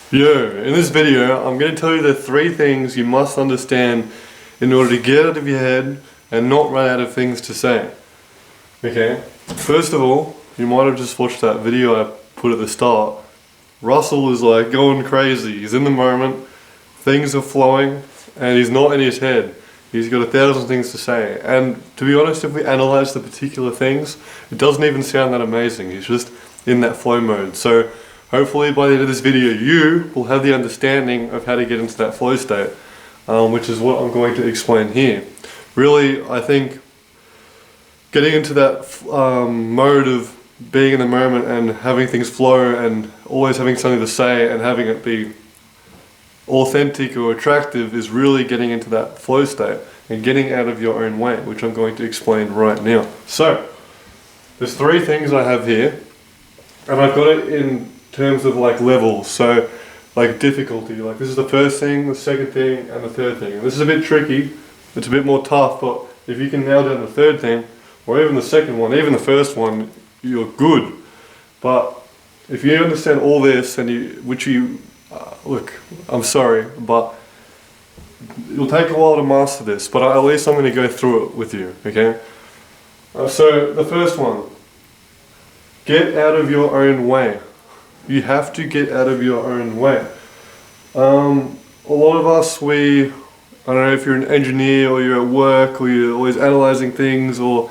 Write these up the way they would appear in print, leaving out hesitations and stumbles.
Yo, in this video, I'm going to tell you the 3 things you must understand in order to get out of your head and not run out of things to say. Okay? First of all, you might have just watched that video I put at the start. Russell is like going crazy. He's in the moment, things are flowing, and he's not in his head. He's got 1,000 things to say. And to be honest, if we analyze the particular things, it doesn't even sound that amazing. He's just in that flow mode. So hopefully by the end of this video, you will have the understanding of how to get into that flow state, which is what I'm going to explain here. Really, I think getting into that mode of being in the moment and having things flow and always having something to say and having it be authentic or attractive is really getting into that flow state and getting out of your own way, which I'm going to explain right now. So, there's 3 things I have here, and I've got it in terms of like levels, so like difficulty, like this is the first thing, the second thing, and the third thing. And this is a bit tricky, it's a bit more tough, but if you can nail down the third thing, or even the second one, even the first one, you're good. But if you understand all this, and look, I'm sorry, but it'll take a while to master this, but at least I'm going to go through it with you, okay? So the first one, get out of your own way. You have to get out of your own way. A lot of us, I don't know if you're an engineer or you're at work or you're always analysing things or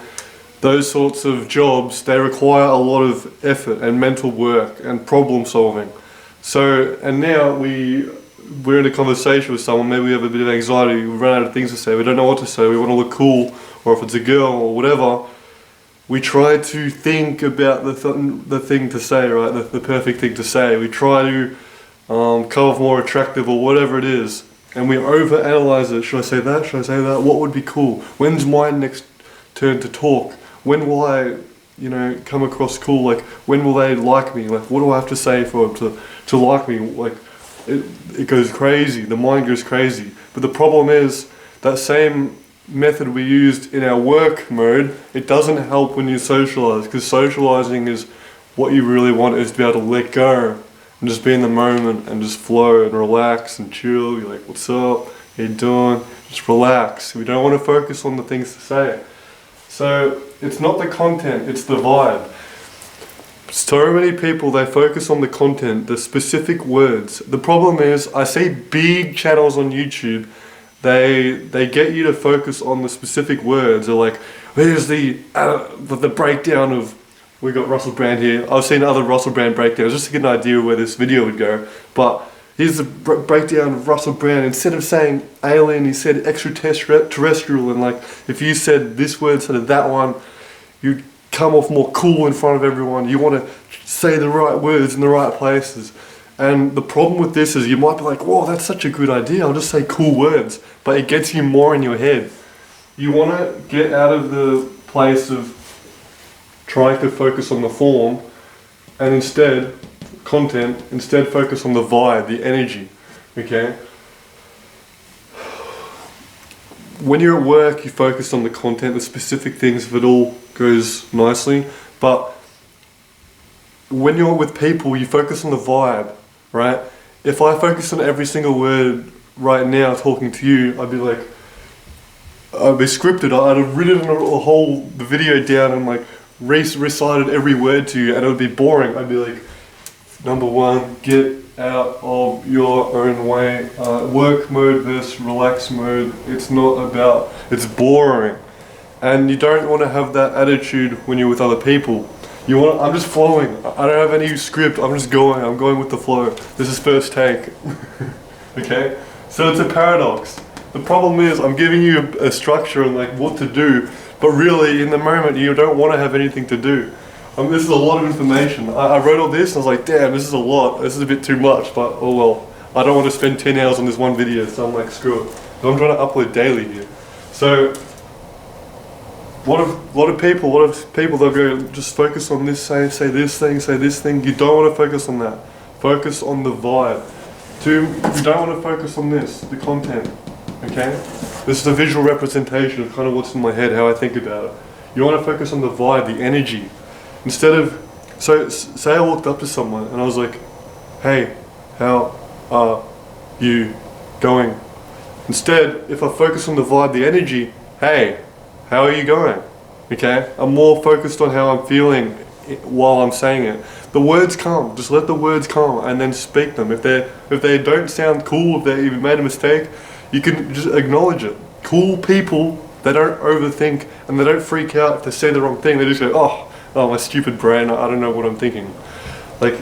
those sorts of jobs, they require a lot of effort and mental work and problem solving. So, and now we're in a conversation with someone, maybe we have a bit of anxiety, we run out of things to say, we don't know what to say, we want to look cool, or if it's a girl or whatever, we try to think about the thing to say, right, the perfect thing to say. We try to come off more attractive or whatever it is, and we overanalyze it. Should I say that? Should I say that? What would be cool? When's my next turn to talk? When will I, come across cool? Like, when will they like me? Like, what do I have to say for them to like me? Like, it goes crazy. The mind goes crazy. But the problem is that same method we used in our work mode, it doesn't help when you socialize, because socializing is what you really want, is to be able to let go and just be in the moment and just flow and relax and chill. You're like, what's up? How you doing? Just relax. We don't want to focus on the things to say. So it's not the content, it's the vibe. So many people, they focus on the content, the specific words. The problem is, I see big channels on YouTube, they get you to focus on the specific words. They're like, here's the breakdown of, we got Russell Brand here. I've seen other Russell Brand breakdowns just to get an idea of where this video would go. But here's the breakdown of Russell Brand. Instead of saying alien, he said extraterrestrial, and like, if you said this word instead of that one, you'd come off more cool in front of everyone. You want to say the right words in the right places. And the problem with this is you might be like, whoa, that's such a good idea, I'll just say cool words, but it gets you more in your head. You want to get out of the place of trying to focus on the form and instead focus on the vibe, the energy, okay? When you're at work, you focus on the content, the specific things, if it all goes nicely, but when you're with people, you focus on the vibe, right? If I focus on every single word right now talking to you, I'd be scripted. I'd have written the video down and like recited every word to you, and it would be boring. I'd be like, number 1, get out of your own way. Work mode versus relax mode. It's boring. And you don't want to have that attitude when you're with other people. I'm just flowing. I don't have any script. I'm going with the flow. This is first take. Okay? So it's a paradox. The problem is I'm giving you a structure and like what to do, but really in the moment you don't want to have anything to do. This is a lot of information. I wrote all this and I was like, damn, this is a lot. This is a bit too much, but oh well. I don't want to spend 10 hours on this one video, so I'm like, screw it. So I'm trying to upload daily here. So a lot of people, they'll go, just focus on this, say this thing. You don't want to focus on that. Focus on the vibe. 2, you don't want to focus on this, the content, okay? This is a visual representation of kind of what's in my head, how I think about it. You want to focus on the vibe, the energy. Instead of, say I walked up to someone and I was like, hey, how are you going? Instead, if I focus on the vibe, the energy, hey, how are you going? Okay? I'm more focused on how I'm feeling while I'm saying it. The words come, just let the words come and then speak them. If they don't sound cool, if you made a mistake, you can just acknowledge it. Cool people, they don't overthink and they don't freak out if they say the wrong thing. They just go, oh my stupid brain, I don't know what I'm thinking. Like,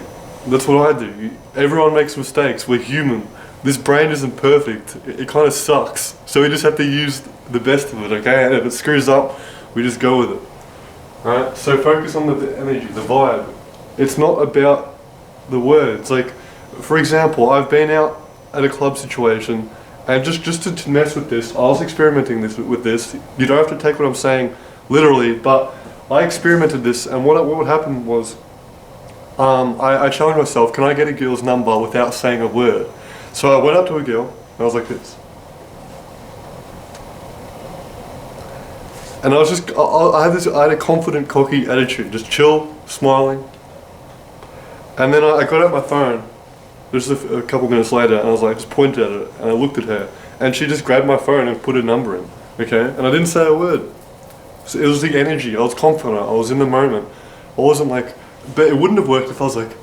that's what I do. Everyone makes mistakes, we're human. This brain isn't perfect, it kind of sucks. So we just have to use the best of it, okay? And if it screws up, we just go with it. Alright, so focus on the energy, the vibe. It's not about the words. Like, for example, I've been out at a club situation, and just to mess with this, I was experimenting with this. You don't have to take what I'm saying literally, but I experimented this, and what would happen was, I challenged myself, can I get a girl's number without saying a word? So I went up to a girl, and I was like this. And I was just, I had a confident, cocky attitude, just chill, smiling. And then I got out my phone, just a couple minutes later, and I was like, just pointed at it, and I looked at her, and she just grabbed my phone and put a number in, okay? And I didn't say a word. So it was the energy, I was confident, I was in the moment. I wasn't like, but it wouldn't have worked if I was like,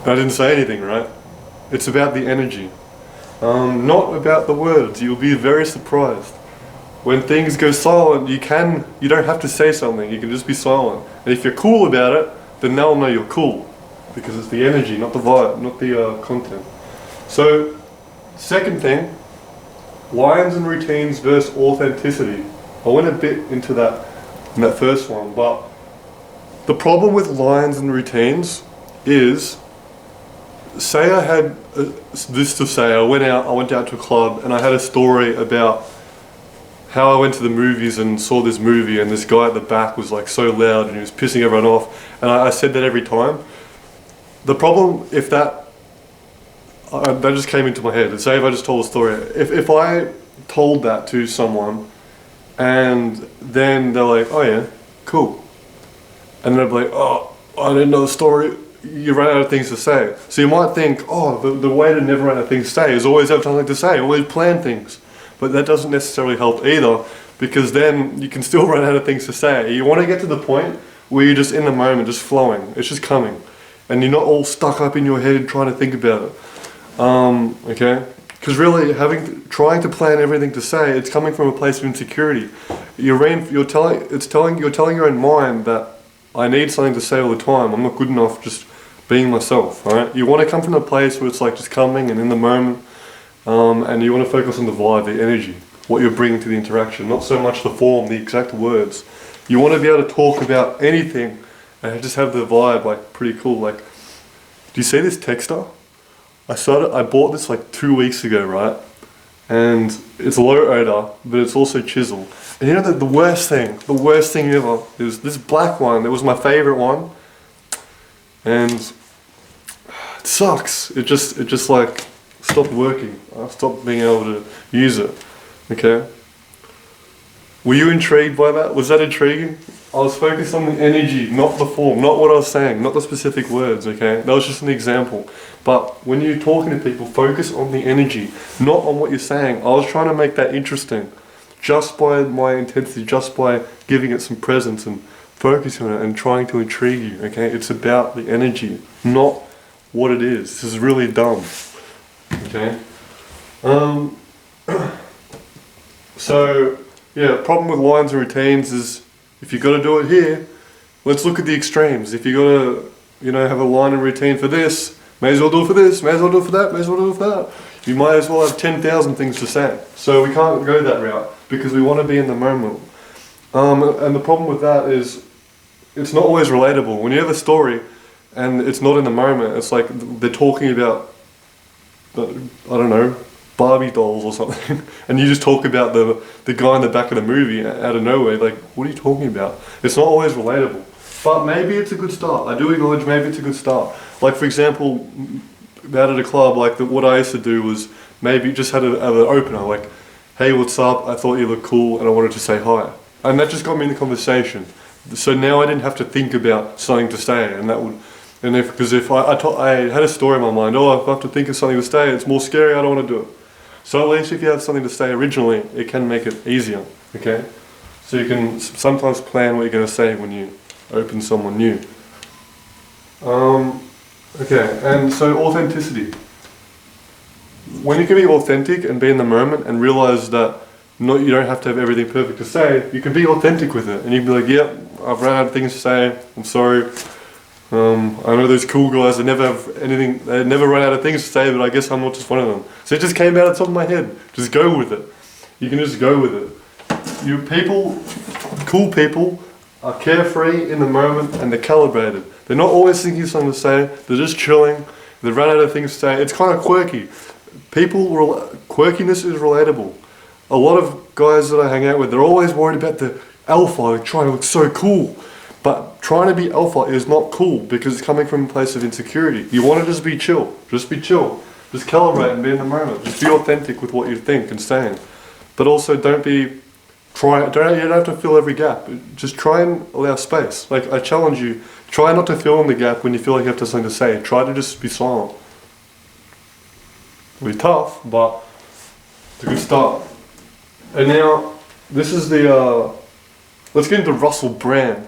I didn't say anything, right? It's about the energy, not about the words. You'll be very surprised. When things go silent, you don't have to say something, you can just be silent. And if you're cool about it, then they'll know you're cool. Because it's the energy, not the vibe, not the content. So, second thing, lines and routines versus authenticity. I went a bit into that in that first one, but the problem with lines and routines is, say I had this to say, I went out to a club and I had a story about how I went to the movies and saw this movie and this guy at the back was like so loud and he was pissing everyone off, and I said that every time. The problem, if that just came into my head, and say if I just told a story, if I told that to someone and then they're like, oh yeah, cool, and then I'd be like, oh, I didn't know the story, you run out of things to say. So you might think, oh, the way to never run out of things to say is always have something to say, always plan things. But that doesn't necessarily help either, because then you can still run out of things to say. You want to get to the point where you're just in the moment, just flowing, it's just coming. And you're not all stuck up in your head trying to think about it. Okay? Because really, trying to plan everything to say, it's coming from a place of insecurity. You're telling your own mind that I need something to say all the time. I'm not good enough just being myself. Alright? You want to come from a place where it's like just coming and in the moment. And you want to focus on the vibe, the energy, what you're bringing to the interaction, not so much the form, the exact words. You want to be able to talk about anything and just have the vibe like pretty cool. Like, do you see this texter? I bought this like 2 weeks ago, right? And it's low odor, but it's also chisel. And you know the worst thing ever is this black one. It was my favorite one, and it sucks. It just like stopped working. I stopped being able to use it. Okay. Were you intrigued by that? Was that intriguing? I was focused on the energy, not the form, not what I was saying, not the specific words, okay? That was just an example. But when you're talking to people, focus on the energy, not on what you're saying. I was trying to make that interesting, just by my intensity, just by giving it some presence and focusing on it and trying to intrigue you, okay? It's about the energy, not what it is. This is really dumb, okay? So, yeah, problem with lines and routines is, if you've got to do it here, let's look at the extremes. If you've got to, have a line and routine for this, may as well do it for this, may as well do it for that, may as well do it for that. You might as well have 10,000 things to say. So we can't go that route, because we want to be in the moment. And the problem with that is, it's not always relatable. When you have a story, and it's not in the moment, it's like they're talking about, I don't know, Barbie dolls or something, and you just talk about the guy in the back of the movie out of nowhere. Like, what are you talking about? It's not always relatable, but maybe it's a good start. I do acknowledge maybe it's a good start. Like, for example, out at a club, like what I used to do was maybe just have an opener, like, hey, what's up? I thought you looked cool, and I wanted to say hi, and that just got me in the conversation. So now I didn't have to think about something to say, and that would And because if I had a story in my mind, oh, if I have to think of something to say, it's more scary, I don't want to do it. So at least if you have something to say originally, it can make it easier, okay? So you can sometimes plan what you're going to say when you open someone new. Okay, and so authenticity. When you can be authentic and be in the moment and realize that you don't have to have everything perfect to say, you can be authentic with it. And you can be like, yeah, I've run out of things to say, I'm sorry. I know those cool guys that never have anything, they never run out of things to say, but I guess I'm not just one of them. So it just came out of the top of my head. Just go with it. You can just go with it. Cool people are carefree in the moment and they're calibrated. They're not always thinking of something to say, they're just chilling, they run out of things to say. It's kind of quirky. Quirkiness is relatable. A lot of guys that I hang out with, they're always worried about the alpha, they're trying to look so cool. But trying to be alpha is not cool because it's coming from a place of insecurity. You want to just be chill. Just be chill. Just calibrate and be in the moment. Just be authentic with what you think and saying. But also you don't have to fill every gap. Just try and allow space. Like I challenge you, try not to fill in the gap when you feel like you have something to say. Try to just be silent. It'll be tough, but it's a good start. And now, this is let's get into Russell Brand.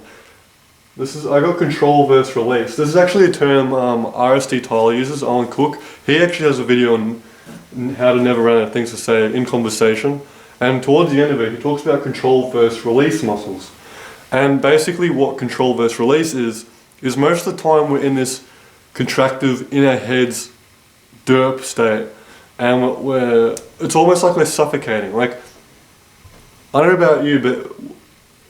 I got control versus release. This is actually a term RSD Tyler uses, Owen Cook. He actually has a video on how to never run out of things to say in conversation. And towards the end of it, he talks about control versus release muscles. And basically what control versus release is most of the time we're in this contractive, in our heads, derp state. And it's almost like we're suffocating. Like, I don't know about you, but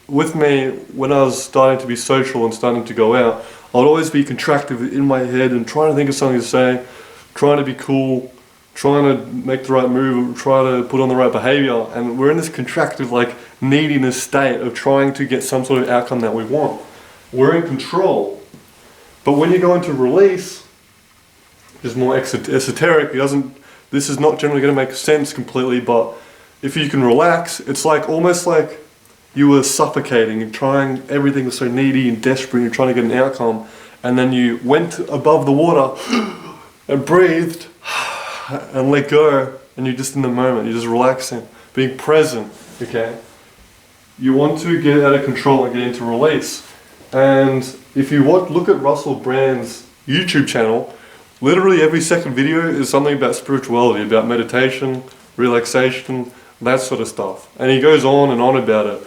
with me, when I was starting to be social and starting to go out, I'd always be contractive in my head and trying to think of something to say, trying to be cool, trying to make the right move, trying to put on the right behavior. And we're in this contractive, like, neediness state of trying to get some sort of outcome that we want. We're in control. But when you go into release, which is more esoteric, this is not generally going to make sense completely, but if you can relax, it's like almost like you were suffocating and trying, everything was so needy and desperate, and you're trying to get an outcome, and then you went above the water and breathed and let go, and you're just in the moment, you're just relaxing, being present, okay? You want to get out of control and get into release. And if you look at Russell Brand's YouTube channel, literally every second video is something about spirituality, about meditation, relaxation, that sort of stuff. And he goes on and on about it.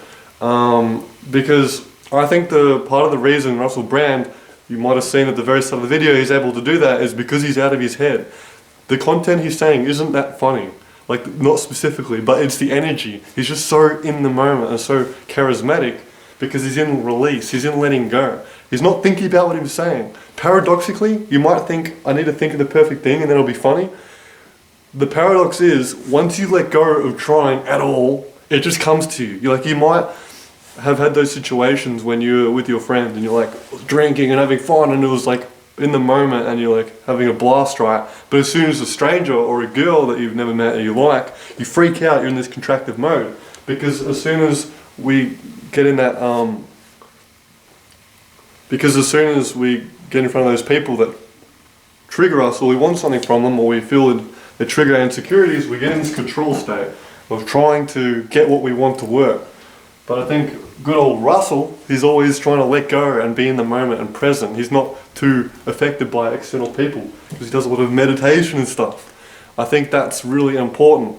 Because I think part of the reason Russell Brand, you might have seen at the very start of the video, he's able to do that is because he's out of his head. The content he's saying isn't that funny, like not specifically, but it's the energy. He's just so in the moment and so charismatic because he's in release, he's in letting go. He's not thinking about what he's saying. Paradoxically, you might think, I need to think of the perfect thing and then it'll be funny. The paradox is, once you let go of trying at all, it just comes to you. You might have had those situations when you're with your friends and you're like drinking and having fun and it was like in the moment and you're like having a blast, right? But as soon as a stranger or a girl that you've never met and you like, you freak out, you're in this contractive mode. Because as soon as we get in that, because as soon as we get in front of those people that trigger us or we want something from them or we feel they trigger our insecurities, we get in this control state of trying to get what we want to work. But I think good old Russell, he's always trying to let go and be in the moment and present. He's not too affected by external people because he does a lot of meditation and stuff. I think that's really important.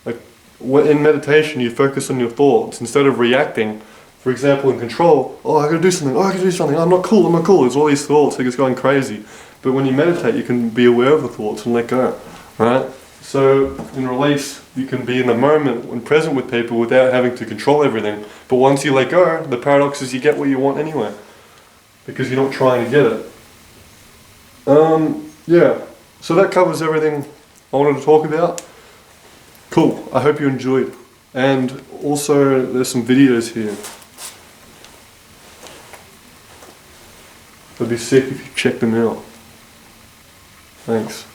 Like in meditation, you focus on your thoughts instead of reacting. For example, in control, oh, I gotta do something, I'm not cool. There's all these thoughts, it's going crazy. But when you meditate, you can be aware of the thoughts and let go, right? So in release, you can be in the moment and present with people without having to control everything. But once you let go, the paradox is you get what you want anyway, because you're not trying to get it. Yeah, so that covers everything I wanted to talk about. Cool, I hope you enjoyed. And also, there's some videos here. It'd be sick if you check them out. Thanks.